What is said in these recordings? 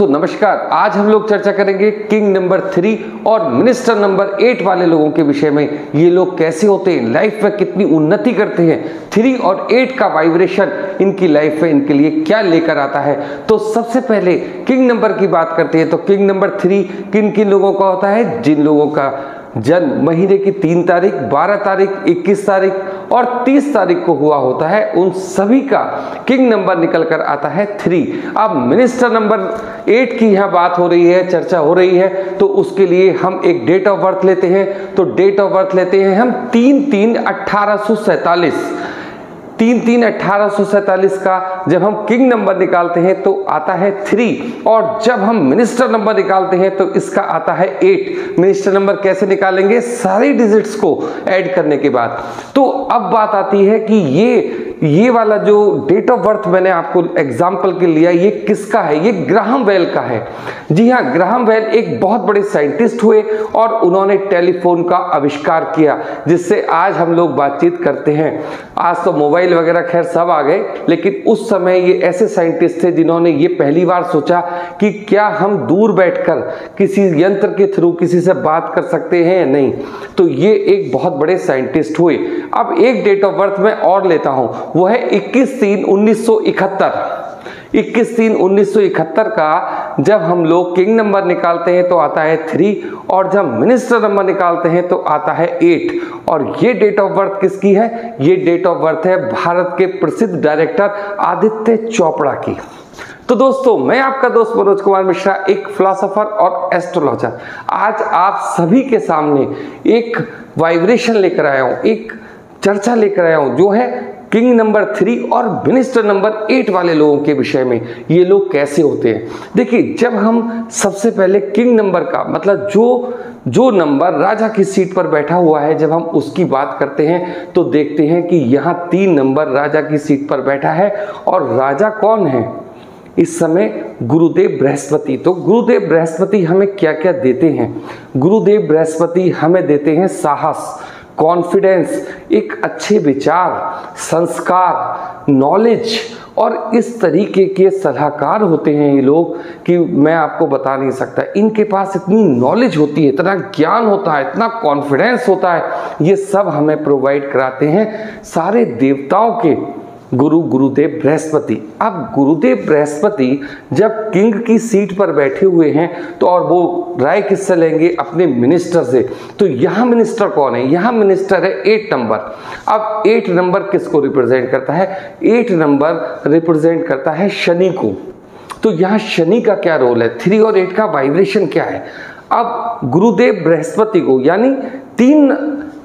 दोस्तों नमस्कार। आज हम लोग चर्चा करेंगे किंग नंबर 3 और मिनिस्टर नंबर 8 वाले लोगों के विषय में। ये लोग कैसे होते हैं, लाइफ में कितनी उन्नति करते हैं, 3 और 8 का वाइब्रेशन इनकी लाइफ में इनके लिए क्या लेकर आता है। तो सबसे पहले किंग नंबर की बात करते हैं। तो किंग नंबर 3 किन किन लोगों का होता है? जिन लोगों का जन्म महीने की 3 तारीख, 12 तारीख, 21 तारीख और 30 तारीख को हुआ होता है, उन सभी का किंग नंबर निकल कर आता है 3। अब मिनिस्टर नंबर 8 की यहाँ बात हो रही है, चर्चा हो रही है, तो उसके लिए हम एक डेट ऑफ बर्थ लेते हैं। तो डेट ऑफ बर्थ लेते हैं हम 3/3/1847। 3/3/1847 का जब हम किंग नंबर निकालते हैं तो आता है 3, और जब हम मिनिस्टर नंबर निकालते हैं तो इसका आता है 8। मिनिस्टर नंबर कैसे निकालेंगे? सारी डिजिट्स को ऐड करने के बाद। तो अब बात आती है कि ये वाला जो डेट ऑफ बर्थ मैंने आपको एग्जाम्पल के लिया, ये किसका है? ये ग्राहम बेल का है। जी हाँ, ग्राहम बेल एक बहुत बड़े साइंटिस्ट हुए और उन्होंने टेलीफोन का आविष्कार किया, जिससे आज हम लोग बातचीत करते हैं। आज तो मोबाइल वगैरह खैर सब आ गए, लेकिन उस समय ये ऐसे साइंटिस्ट थे जिन्होंने ये पहली बार सोचा कि क्या हम दूर बैठकर किसी यंत्र के थ्रू किसी से बात कर सकते हैं या नहीं। तो ये एक बहुत बड़े साइंटिस्ट हुए। अब एक डेट ऑफ बर्थ मैं और लेता हूं, वो है 21/3/1971। 21/3/1971 का जब हम लोग किंग नंबर निकालते हैं तो आता है 3, और जब मिनिस्टर नंबर निकालते हैं तो आता है 8। और ये डेट ऑफ बर्थ किसकी है? ये डेट ऑफ बर्थ है भारत के प्रसिद्ध डायरेक्टर आदित्य चोपड़ा की। तो दोस्तों, मैं आपका दोस्त मनोज कुमार मिश्रा, एक फिलोसोफर और एस्ट्रोलॉजर, आज आप सभी के सामने एक वाइब्रेशन लेकर आया हूं, एक चर्चा लेकर आया हूं, जो है किंग नंबर 3 और मिनिस्टर नंबर 8 वाले लोगों के विषय में। ये लोग कैसे होते हैं? देखिए, जब हम सबसे पहले किंग नंबर का मतलब जो नंबर राजा की सीट पर बैठा हुआ है, जब हम उसकी बात करते हैं तो देखते हैं कि यहाँ 3 नंबर राजा की सीट पर बैठा है। और राजा कौन है इस समय? गुरुदेव बृहस्पति। तो गुरुदेव बृहस्पति हमें क्या क्या देते हैं? गुरुदेव बृहस्पति हमें देते हैं साहस, कॉन्फिडेंस, एक अच्छे विचार, संस्कार, नॉलेज, और इस तरीके के सलाहकार होते हैं ये लोग कि मैं आपको बता नहीं सकता। इनके पास इतनी नॉलेज होती है, इतना ज्ञान होता है, इतना कॉन्फिडेंस होता है, ये सब हमें प्रोवाइड कराते हैं सारे देवताओं के गुरुदेव बृहस्पति। अब गुरुदेव बृहस्पति जब किंग की सीट पर बैठे हुए हैं तो और वो राय किससे लेंगे? अपने मिनिस्टर से। तो यहाँ मिनिस्टर कौन है? यहाँ मिनिस्टर है 8 नंबर। अब 8 नंबर किसको रिप्रेजेंट करता है? 8 नंबर रिप्रेजेंट करता है शनि को। तो यहाँ शनि का क्या रोल है? 3 और 8 का वाइब्रेशन क्या है? अब गुरुदेव बृहस्पति को यानी 3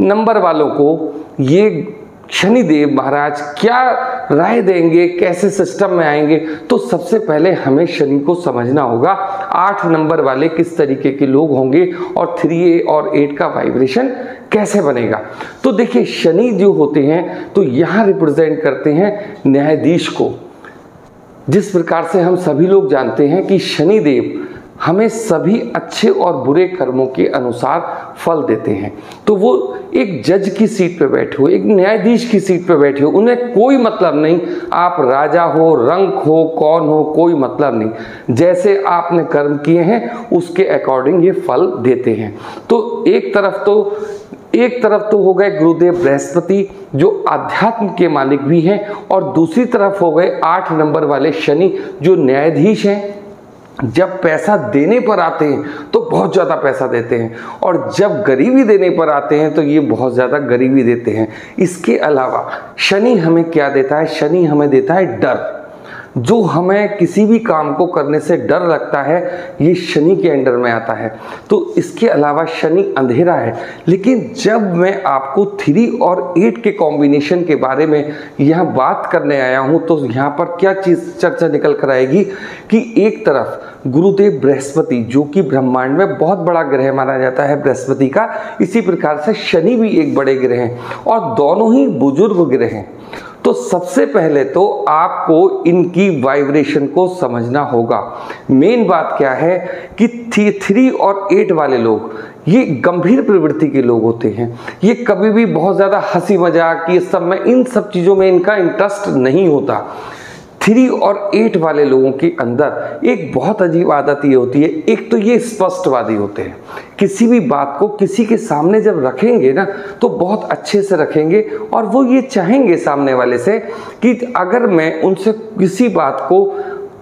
नंबर वालों को ये शनिदेव महाराज क्या राय देंगे, कैसे सिस्टम में आएंगे? तो सबसे पहले हमें शनि को समझना होगा। 8 नंबर वाले किस तरीके के लोग होंगे और 3 और 8 का वाइब्रेशन कैसे बनेगा? तो देखिए, शनि जो होते हैं तो यहाँ रिप्रेजेंट करते हैं न्यायाधीश को। जिस प्रकार से हम सभी लोग जानते हैं कि शनिदेव हमें सभी अच्छे और बुरे कर्मों के अनुसार फल देते हैं। तो वो एक जज की सीट पे बैठे हो, एक न्यायाधीश की सीट पे बैठे हो, उन्हें कोई मतलब नहीं आप राजा हो, रंक हो, कौन हो, कोई मतलब नहीं। जैसे आपने कर्म किए हैं उसके अकॉर्डिंग ये फल देते हैं। तो एक तरफ तो हो गए गुरुदेव बृहस्पति जो अध्यात्म के मालिक भी हैं, और दूसरी तरफ हो गए 8 नंबर वाले शनि जो न्यायाधीश हैं। जब पैसा देने पर आते हैं तो बहुत ज़्यादा पैसा देते हैं, और जब गरीबी देने पर आते हैं तो ये बहुत ज़्यादा गरीबी देते हैं। इसके अलावा शनि हमें क्या देता है? शनि हमें देता है डर। जो हमें किसी भी काम को करने से डर लगता है, ये शनि के अंडर में आता है। तो इसके अलावा शनि अंधेरा है। लेकिन जब मैं आपको 3 और 8 के कॉम्बिनेशन के बारे में यहाँ बात करने आया हूँ, तो यहाँ पर क्या चीज़ चर्चा निकल कर आएगी कि एक तरफ गुरुदेव बृहस्पति जो कि ब्रह्मांड में बहुत बड़ा ग्रह माना जाता है बृहस्पति का, इसी प्रकार से शनि भी एक बड़े ग्रह हैं, और दोनों ही बुजुर्ग ग्रह हैं। तो सबसे पहले तो आपको इनकी वाइब्रेशन को समझना होगा। मेन बात क्या है कि 3 और 8 वाले लोग ये गंभीर प्रवृत्ति के लोग होते हैं। ये कभी भी बहुत ज़्यादा हंसी मजाक ये सब में, इन सब चीज़ों में इनका इंटरेस्ट नहीं होता। 3 और 8 वाले लोगों के अंदर एक बहुत अजीब आदत ये होती है। एक तो ये स्पष्टवादी होते हैं, किसी भी बात को किसी के सामने जब रखेंगे ना तो बहुत अच्छे से रखेंगे, और वो ये चाहेंगे सामने वाले से कि अगर मैं उनसे किसी बात को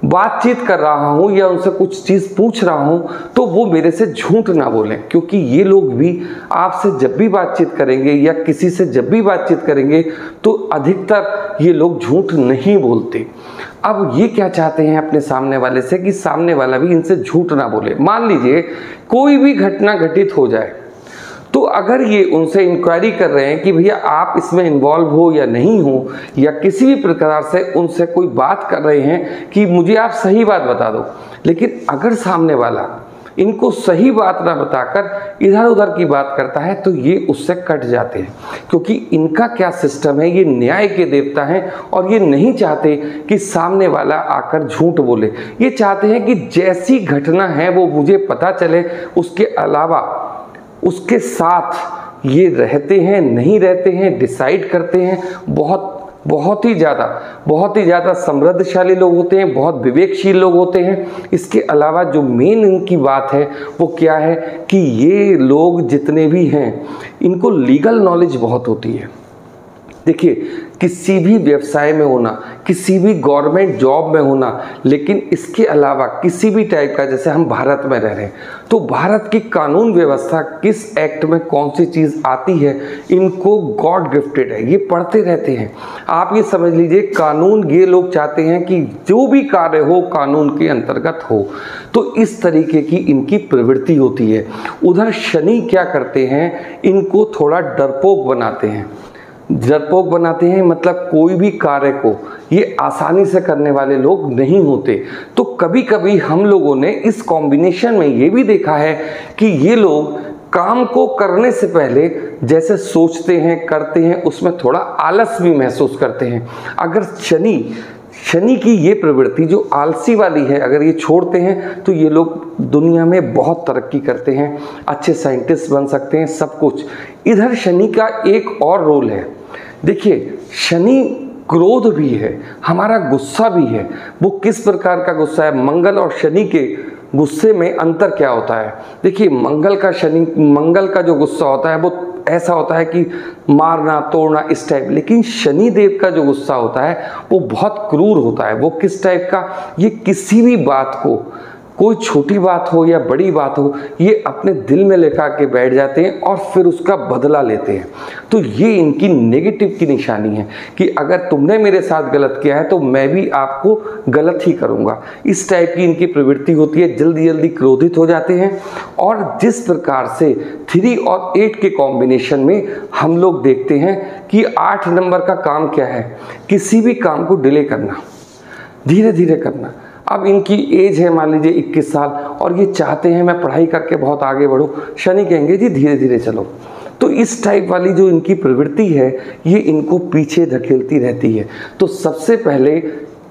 बातचीत कर रहा हूं या उनसे कुछ चीज़ पूछ रहा हूं तो वो मेरे से झूठ ना बोलें, क्योंकि ये लोग भी आपसे जब भी बातचीत करेंगे या किसी से जब भी बातचीत करेंगे तो अधिकतर ये लोग झूठ नहीं बोलते। अब ये क्या चाहते हैं अपने सामने वाले से कि सामने वाला भी इनसे झूठ ना बोले। मान लीजिए कोई भी घटना घटित हो जाए तो अगर ये उनसे इंक्वायरी कर रहे हैं कि भैया आप इसमें इन्वॉल्व हो या नहीं हो, या किसी भी प्रकार से उनसे कोई बात कर रहे हैं कि मुझे आप सही बात बता दो, लेकिन अगर सामने वाला इनको सही बात ना बताकर इधर उधर की बात करता है तो ये उससे कट जाते हैं, क्योंकि इनका क्या सिस्टम है, ये न्याय के देवता हैं और ये नहीं चाहते कि सामने वाला आकर झूठ बोले। ये चाहते हैं कि जैसी घटना है वो मुझे पता चले, उसके अलावा उसके साथ ये रहते हैं नहीं रहते हैं, डिसाइड करते हैं। बहुत ही ज़्यादा समृद्धशाली लोग होते हैं, बहुत विवेकशील लोग होते हैं। इसके अलावा जो मेन इनकी बात है वो क्या है कि ये लोग जितने भी हैं इनको लीगल नॉलेज बहुत होती है। देखिए, किसी भी व्यवसाय में होना, किसी भी गवर्नमेंट जॉब में होना, लेकिन इसके अलावा किसी भी टाइप का, जैसे हम भारत में रह रहे हैं तो भारत की कानून व्यवस्था किस एक्ट में कौन सी चीज़ आती है, इनको गॉड गिफ्टेड है, ये पढ़ते रहते हैं। आप ये समझ लीजिए, कानून ये लोग चाहते हैं कि जो भी कार्य हो कानून के अंतर्गत हो, तो इस तरीके की इनकी प्रवृत्ति होती है। उधर शनि क्या करते हैं, इनको थोड़ा डरपोक बनाते हैं। डरपोक बनाते हैं मतलब कोई भी कार्य को ये आसानी से करने वाले लोग नहीं होते। तो कभी कभी हम लोगों ने इस कॉम्बिनेशन में ये भी देखा है कि ये लोग काम को करने से पहले जैसे सोचते हैं, करते हैं, उसमें थोड़ा आलस भी महसूस करते हैं। अगर शनि की ये प्रवृत्ति जो आलसी वाली है, अगर ये छोड़ते हैं तो ये लोग दुनिया में बहुत तरक्की करते हैं, अच्छे साइंटिस्ट बन सकते हैं, सब कुछ। इधर शनि का एक और रोल है। देखिए, शनि क्रोध भी है, हमारा गुस्सा भी है। वो किस प्रकार का गुस्सा है, मंगल और शनि के गुस्से में अंतर क्या होता है? देखिए, मंगल का जो गुस्सा होता है वो ऐसा होता है कि मारना तोड़ना इस टाइप, लेकिन शनि देव का जो गुस्सा होता है वो बहुत क्रूर होता है। वो किस टाइप का, ये किसी भी बात को, कोई छोटी बात हो या बड़ी बात हो, ये अपने दिल में लेकर के बैठ जाते हैं और फिर उसका बदला लेते हैं। तो ये इनकी नेगेटिव की निशानी है कि अगर तुमने मेरे साथ गलत किया है तो मैं भी आपको गलत ही करूँगा। इस टाइप की इनकी प्रवृत्ति होती है, जल्दी जल्दी क्रोधित हो जाते हैं। और जिस प्रकार से 3 और 8 के कॉम्बिनेशन में हम लोग देखते हैं कि 8 नंबर का काम क्या है, किसी भी काम को डिले करना, धीरे धीरे करना। अब इनकी एज है मान लीजिए 21 साल और ये चाहते हैं मैं पढ़ाई करके बहुत आगे बढ़ूं। शनि कहेंगे जी धीरे धीरे चलो। तो इस टाइप वाली जो इनकी प्रवृत्ति है ये इनको पीछे धकेलती रहती है। तो सबसे पहले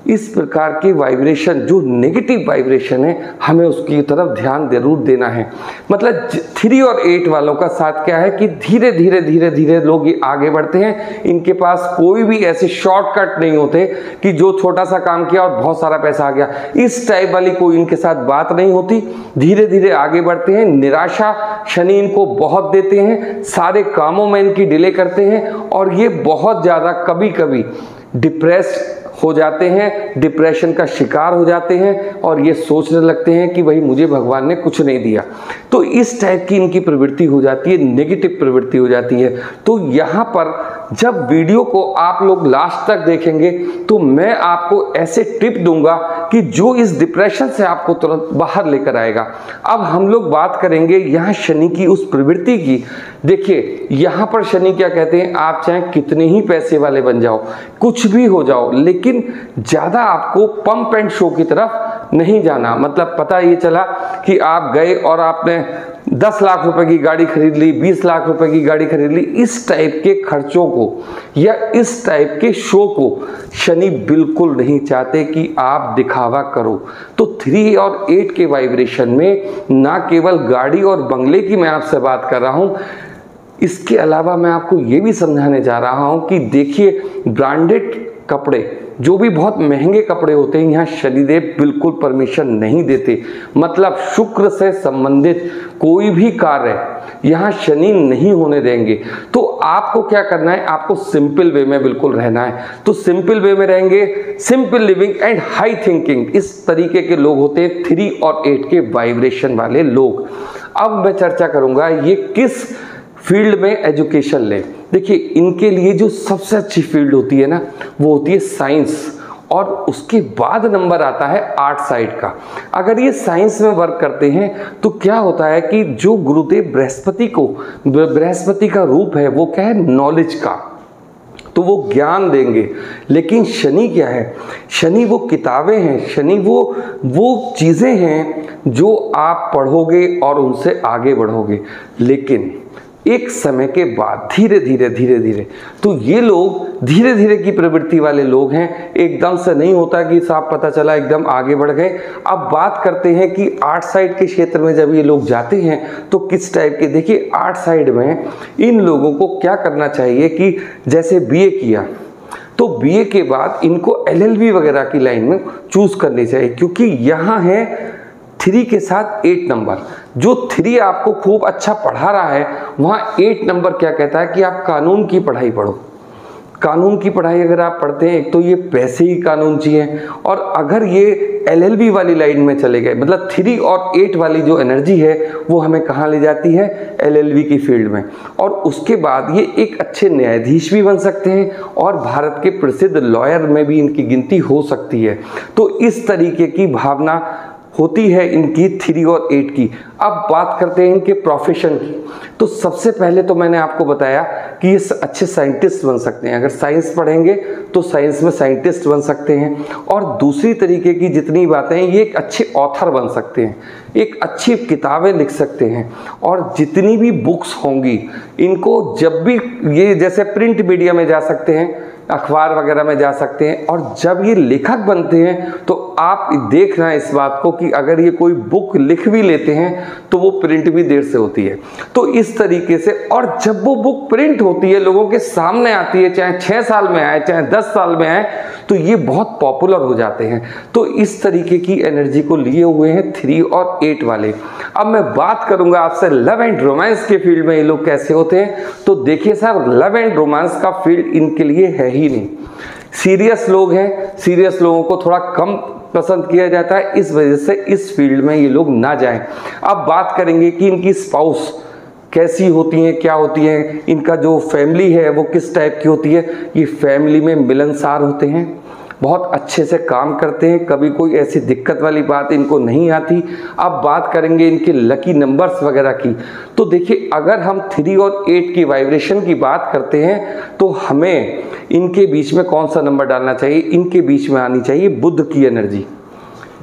इस प्रकार के वाइब्रेशन, जो नेगेटिव वाइब्रेशन है, हमें उसकी तरफ ध्यान जरूर देना है। मतलब 3 और 8 वालों का साथ क्या है कि धीरे धीरे धीरे धीरे लोग ये आगे बढ़ते हैं। इनके पास कोई भी ऐसे शॉर्टकट नहीं होते कि जो छोटा सा काम किया और बहुत सारा पैसा आ गया, इस टाइप वाली कोई इनके साथ बात नहीं होती। धीरे धीरे आगे बढ़ते हैं। निराशा शनि इनको बहुत देते हैं, सारे कामों में इनकी डिले करते हैं और ये बहुत ज़्यादा कभी कभी डिप्रेस हो जाते हैं, डिप्रेशन का शिकार हो जाते हैं और ये सोचने लगते हैं कि भाई मुझे भगवान ने कुछ नहीं दिया। तो इस टाइप की इनकी प्रवृत्ति हो जाती है, नेगेटिव प्रवृत्ति हो जाती है। तो यहाँ पर जब वीडियो को आप लोग लास्ट तक देखेंगे तो मैं आपको ऐसे टिप दूंगा कि जो इस डिप्रेशन से आपको तुरंत बाहर लेकर आएगा। अब हम लोग बात करेंगे यहाँ शनि की उस प्रवृत्ति की। देखिए, यहाँ पर शनि क्या कहते हैं, आप चाहे कितने ही पैसे वाले बन जाओ, कुछ भी हो जाओ, लेकिन ज़्यादा आपको पंप एंड शो की तरफ नहीं जाना। मतलब पता ये चला कि आप गए और आपने 10 लाख रुपए की गाड़ी खरीद ली, 20 लाख रुपए की गाड़ी खरीद ली, इस टाइप के खर्चों को या इस टाइप के शो को शनि बिल्कुल नहीं चाहते कि आप दिखावा करो। तो 3 और 8 के वाइब्रेशन में ना केवल गाड़ी और बंगले की मैं आपसे बात कर रहा हूँ, इसके अलावा मैं आपको ये भी समझाने जा रहा हूँ कि देखिए, ब्रांडेड कपड़े जो भी बहुत महंगे कपड़े होते हैं यहाँ शनिदेव बिल्कुल परमिशन नहीं देते। मतलब शुक्र से संबंधित कोई भी कार्य यहाँ शनि नहीं होने देंगे। तो आपको क्या करना है, आपको सिंपल वे में बिल्कुल रहना है। तो सिंपल वे में रहेंगे, simple living and high thinking, इस तरीके के लोग होते हैं 3 और 8 के वाइब्रेशन वाले लोग। अब मैं चर्चा करूंगा ये किस फील्ड में एजुकेशन ले। देखिए इनके लिए जो सबसे अच्छी फील्ड होती है ना, वो होती है साइंस, और उसके बाद नंबर आता है आर्ट साइड का। अगर ये साइंस में वर्क करते हैं तो क्या होता है कि जो गुरुदेव बृहस्पति का रूप है वो क्या है, नॉलेज का, तो वो ज्ञान देंगे। लेकिन शनि क्या है, शनि वो किताबें हैं, शनि वो चीज़ें हैं जो आप पढ़ोगे और उनसे आगे बढ़ोगे। लेकिन एक समय के बाद धीरे धीरे तो ये लोग धीरे धीरे की प्रवृत्ति वाले लोग हैं। एकदम से नहीं होता कि साफ पता चला एकदम आगे बढ़ गए। अब बात करते हैं कि आर्ट साइड के क्षेत्र में जब ये लोग जाते हैं तो किस टाइप के, देखिए आर्ट साइड में इन लोगों को क्या करना चाहिए कि जैसे बीए किया तो बीए के बाद इनको एलएलबी वगैरह की लाइन में चूज करनी चाहिए, क्योंकि यहाँ है 3 के साथ 8 नंबर। जो 3 आपको खूब अच्छा पढ़ा रहा है, वहाँ 8 नंबर क्या कहता है कि आप कानून की पढ़ाई पढ़ो। कानून की पढ़ाई अगर आप पढ़ते हैं, एक तो ये पैसे ही कानून चाहिए, और अगर ये एलएलबी वाली लाइन में चले गए, मतलब 3 और 8 वाली जो एनर्जी है वो हमें कहाँ ले जाती है, एलएलबी की फील्ड में। और उसके बाद ये एक अच्छे न्यायाधीश भी बन सकते हैं और भारत के प्रसिद्ध लॉयर में भी इनकी गिनती हो सकती है। तो इस तरीके की भावना होती है इनकी 3 और 8 की। अब बात करते हैं इनके प्रोफेशन की। तो सबसे पहले तो मैंने आपको बताया कि ये अच्छे साइंटिस्ट बन सकते हैं। अगर साइंस पढ़ेंगे तो साइंस में साइंटिस्ट बन सकते हैं। और दूसरी तरीके की जितनी बातें हैं, ये एक अच्छे ऑथर बन सकते हैं, एक अच्छी किताबें लिख सकते हैं। और जितनी भी बुक्स होंगी इनको जब भी ये जैसे प्रिंट मीडिया में जा सकते हैं, अखबार वगैरह में जा सकते हैं, और जब ये लेखक बनते हैं तो आप देख रहे हैं इस बात को कि अगर ये कोई बुक लिख भी लेते हैं तो वो प्रिंट भी देर से होती है। तो इस तरीके से, और जब वो बुक प्रिंट होती है, लोगों के सामने आती है, चाहे 6 साल में आए चाहे 10 साल में आए, तो ये बहुत पॉपुलर हो जाते हैं। तो इस तरीके की एनर्जी को लिए हुए हैं 3 और 8 वाले। अब मैं बात करूंगा आपसे लव एंड रोमांस के फील्ड में ये लोग कैसे होते हैं। तो देखिए सर, लव एंड रोमांस का फील्ड इनके लिए है ही नहीं। सीरियस लोग हैं, सीरियस लोगों को थोड़ा कम पसंद किया जाता है, इस वजह से इस फील्ड में ये लोग ना जाएं। अब बात करेंगे कि इनकी स्पाउस कैसी होती हैं, क्या होती हैं, इनका जो फैमिली है वो किस टाइप की होती है। ये फैमिली में मिलनसार होते हैं, बहुत अच्छे से काम करते हैं, कभी कोई ऐसी दिक्कत वाली बात इनको नहीं आती। अब बात करेंगे इनके लकी नंबर्स वगैरह की। तो देखिए, अगर हम 3 और 8 की वाइब्रेशन की बात करते हैं तो हमें इनके बीच में कौन सा नंबर डालना चाहिए, इनके बीच में आनी चाहिए बुध की एनर्जी,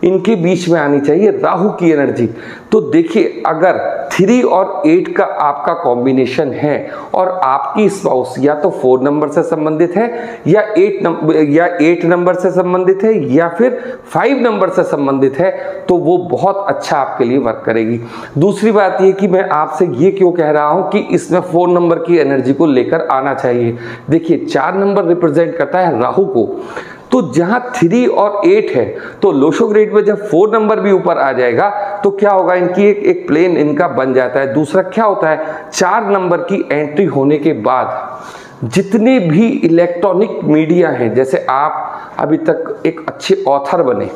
इनके बीच में आनी चाहिए राहु की एनर्जी। तो देखिए, अगर 3 और 8 का आपका कॉम्बिनेशन है और आपकी स्पाउस या तो 4 नंबर से संबंधित है या 8 नंबर से संबंधित है या फिर 5 नंबर से संबंधित है, तो वो बहुत अच्छा आपके लिए वर्क करेगी। दूसरी बात ये कि मैं आपसे ये क्यों कह रहा हूं कि इसमें 4 नंबर की एनर्जी को लेकर आना चाहिए। देखिए, 4 नंबर रिप्रेजेंट करता है राहु को। तो जहां 3 और 8 है तो लोशो ग्रेड में जब 4 नंबर भी ऊपर आ जाएगा तो क्या होगा, इनकी एक प्लेन इनका बन जाता है। दूसरा क्या होता है, 4 नंबर की एंट्री होने के बाद जितने भी इलेक्ट्रॉनिक मीडिया हैं, जैसे आप अभी तक एक अच्छे ऑथर बने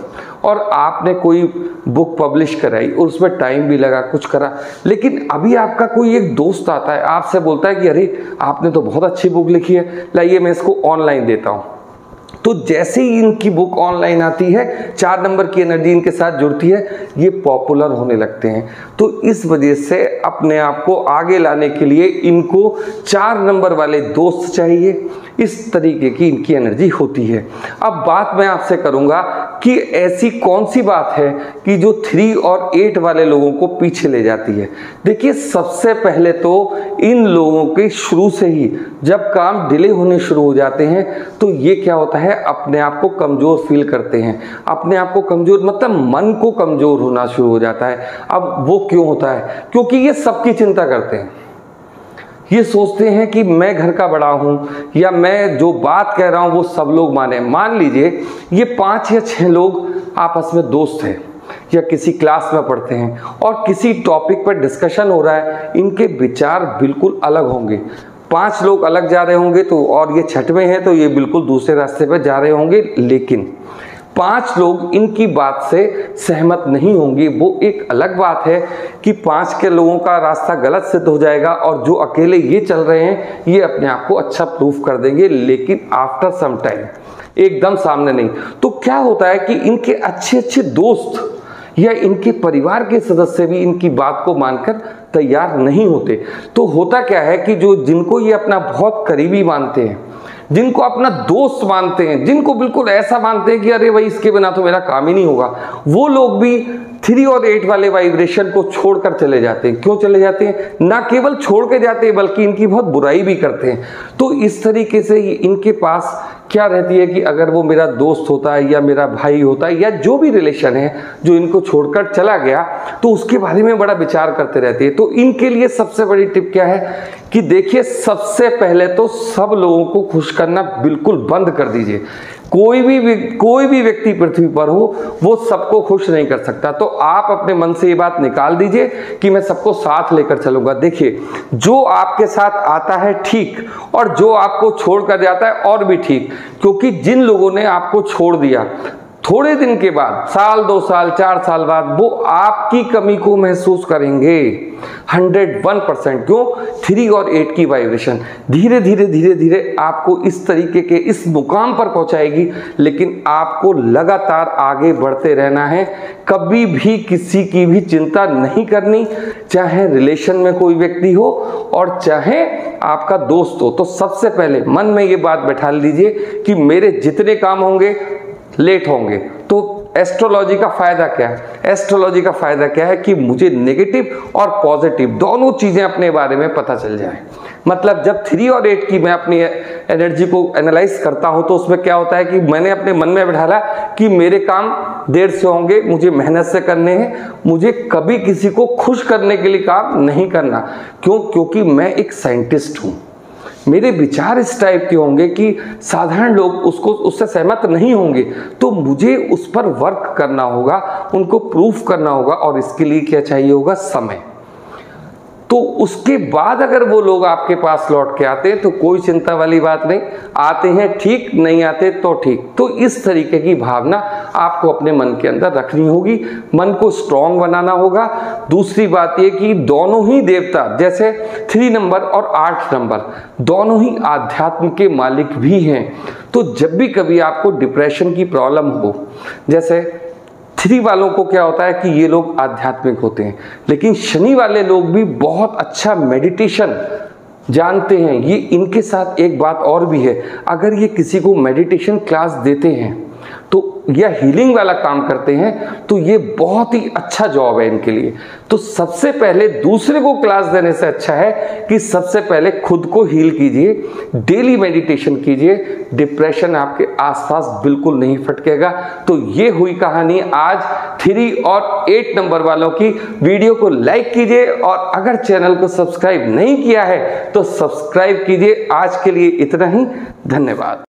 और आपने कोई बुक पब्लिश कराई और उसमें टाइम भी लगा, कुछ करा, लेकिन अभी आपका कोई एक दोस्त आता है, आपसे बोलता है कि अरे आपने तो बहुत अच्छी बुक लिखी है, लाइए मैं इसको ऑनलाइन देता हूँ। तो जैसे ही इनकी बुक ऑनलाइन आती है, 4 नंबर की एनर्जी इनके साथ जुड़ती है, ये पॉपुलर होने लगते हैं। तो इस वजह से अपने आप को आगे लाने के लिए इनको 4 नंबर वाले दोस्त चाहिए। इस तरीके की इनकी एनर्जी होती है। अब बात मैं आपसे करूंगा कि ऐसी कौन सी बात है कि जो 3 और 8 वाले लोगों को पीछे ले जाती है। देखिए, सबसे पहले तो इन लोगों के शुरू से ही जब काम डिले होने शुरू हो जाते हैं तो ये क्या होता है, अपने आप को कमजोर फील करते हैं। अपने आप को कमजोर मतलब मन को कमजोर होना शुरू हो जाता है। अब वो क्यों होता है, क्योंकि ये सबकी चिंता करते हैं। ये सोचते हैं कि मैं घर का बड़ा हूं या मैं जो बात कह रहा हूं वो सब लोग माने। मान लीजिए ये 5 या 6 लोग आपस में दोस्त हैं या किसी क्लास में पढ़ते हैं और किसी टॉपिक पर डिस्कशन हो रहा है, इनके विचार बिल्कुल अलग होंगे। 5 लोग अलग जा रहे होंगे तो, और ये छठवें हैं तो ये बिल्कुल दूसरे रास्ते पर जा रहे होंगे, लेकिन 5 लोग इनकी बात से सहमत नहीं होंगे। वो एक अलग बात है कि 5 के लोगों का रास्ता गलत सिद्ध हो जाएगा और जो अकेले ये चल रहे हैं ये अपने आप को अच्छा प्रूफ कर देंगे, लेकिन आफ्टर सम टाइम एकदम सामने नहीं। तो क्या होता है कि इनके अच्छे अच्छे दोस्त या इनके परिवार के सदस्य भी इनकी बात को मानकर तैयार नहीं होते। तो होता क्या है कि जिनको ये अपना बहुत करीबी मानते हैं, जिनको अपना दोस्त मानते हैं, जिनको बिल्कुल ऐसा मानते हैं कि अरे भाई इसके बिना तो मेरा काम ही नहीं होगा, वो लोग भी 3 और 8 वाले वाइब्रेशन को छोड़कर चले जाते हैं। क्यों चले जाते हैं? ना केवल छोड़ के जाते हैं बल्कि इनकी बहुत बुराई भी करते हैं। तो इस तरीके से इनके पास क्या रहती है कि अगर वो मेरा दोस्त होता है या मेरा भाई होता है या जो भी रिलेशन है जो इनको छोड़कर चला गया तो उसके बारे में बड़ा विचार करते रहते हैं। तो इनके लिए सबसे बड़ी टिप क्या है कि देखिए, सबसे पहले तो सब लोगों को खुश करना बिल्कुल बंद कर दीजिए। कोई भी व्यक्ति पृथ्वी पर हो वो सबको खुश नहीं कर सकता। तो आप अपने मन से ये बात निकाल दीजिए कि मैं सबको साथ लेकर चलूंगा। देखिए, जो आपके साथ आता है ठीक, और जो आपको छोड़ कर जाता है और भी ठीक, क्योंकि जिन लोगों ने आपको छोड़ दिया थोड़े दिन के बाद, साल 2 साल 4 साल बाद, वो आपकी कमी को महसूस करेंगे 101%। क्यों? 3 और 8 की वाइब्रेशन धीरे धीरे आपको इस तरीके के इस मुकाम पर पहुंचाएगी, लेकिन आपको लगातार आगे बढ़ते रहना है। कभी भी किसी की भी चिंता नहीं करनी, चाहे रिलेशन में कोई व्यक्ति हो और चाहे आपका दोस्त हो। तो सबसे पहले मन में ये बात बैठा लीजिए कि मेरे जितने काम होंगे लेट होंगे। तो एस्ट्रोलॉजी का फायदा क्या है? एस्ट्रोलॉजी का फायदा क्या है कि मुझे नेगेटिव और पॉजिटिव दोनों चीजें अपने बारे में पता चल जाए। मतलब जब 3 और 8 की मैं अपनी एनर्जी को एनालाइज करता हूं तो उसमें क्या होता है कि मैंने अपने मन में बैठाला कि मेरे काम देर से होंगे, मुझे मेहनत से करने हैं, मुझे कभी किसी को खुश करने के लिए काम नहीं करना। क्यों? क्योंकि मैं एक साइंटिस्ट हूं। मेरे विचार इस टाइप के होंगे कि साधारण लोग उससे सहमत नहीं होंगे। तो मुझे उस पर वर्क करना होगा, उनको प्रूफ करना होगा, और इसके लिए क्या चाहिए होगा? समय। तो उसके बाद अगर वो लोग आपके पास लौट के आते हैं तो कोई चिंता वाली बात नहीं। आते हैं ठीक, नहीं आते तो ठीक। तो इस तरीके की भावना आपको अपने मन के अंदर रखनी होगी, मन को स्ट्रांग बनाना होगा। दूसरी बात ये कि दोनों ही देवता, जैसे 3 नंबर और 8 नंबर, दोनों ही आध्यात्म के मालिक भी हैं। तो जब भी कभी आपको डिप्रेशन की प्रॉब्लम हो, जैसे 3 वालों को क्या होता है कि ये लोग आध्यात्मिक होते हैं, लेकिन शनि वाले लोग भी बहुत अच्छा मेडिटेशन जानते हैं। ये इनके साथ एक बात और भी है, अगर ये किसी को मेडिटेशन क्लास देते हैं तो या हीलिंग वाला काम करते हैं तो ये बहुत ही अच्छा जॉब है इनके लिए। तो सबसे पहले दूसरे को क्लास देने से अच्छा है कि सबसे पहले खुद को हील कीजिए, डेली मेडिटेशन कीजिए, डिप्रेशन आपके आसपास बिल्कुल नहीं फटकेगा। तो ये हुई कहानी आज 3 और 8 नंबर वालों की। वीडियो को लाइक कीजिए और अगर चैनल को सब्सक्राइब नहीं किया है तो सब्सक्राइब कीजिए। आज के लिए इतना ही, धन्यवाद।